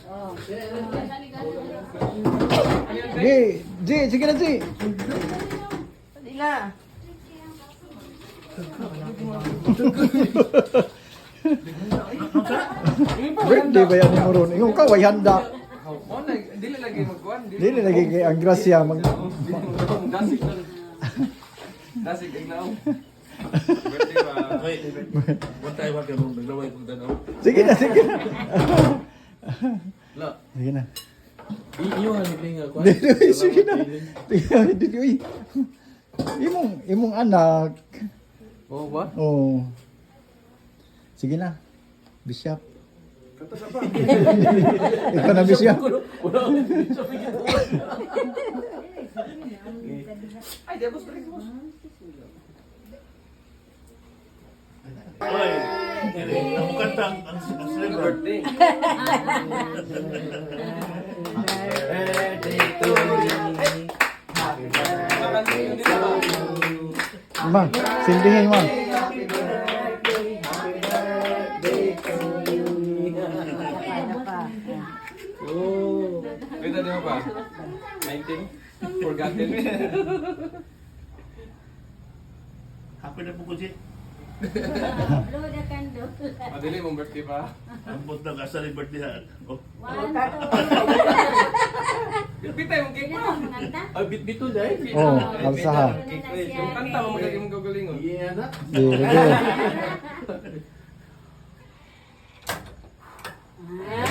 Oh. G, sige na G. Dali na. Birthday ba yan ni Moron? Yung kaway handa. Dili lagi magkuhan. Dili lagi kay ang grasya mag Dasig lang. Dasig ignaw. Birthday ba? Wait, one time ka nung naglaway kong tanaw. Sige na, sige na. La, Sige na. iyo ang hiling ako. Sige na. Dili, uy. Imong anak. Oo ba? Oh. Sige na. Bishop. Ikaw na Bishop. Ay, di ako stress mo. Oy, ang kanta ang celebrate. Birthday. Birthday to you. Happy birthday. Ma, silbihin mo. Happy birthday. Happy birthday to you. Oh. Wait, ano mo pa? 19? Forgotten. Happy na po ko si. Blow the candle. Madali mong birthday pa. Ang punta ka sa birthday ha. Oh. 1, 2. Pitay mong cake mo. Ay, bit-bito dahil. Oh, alsaha. Yung kanta mo magiging mong gagalingon. Yeah, na. Sige.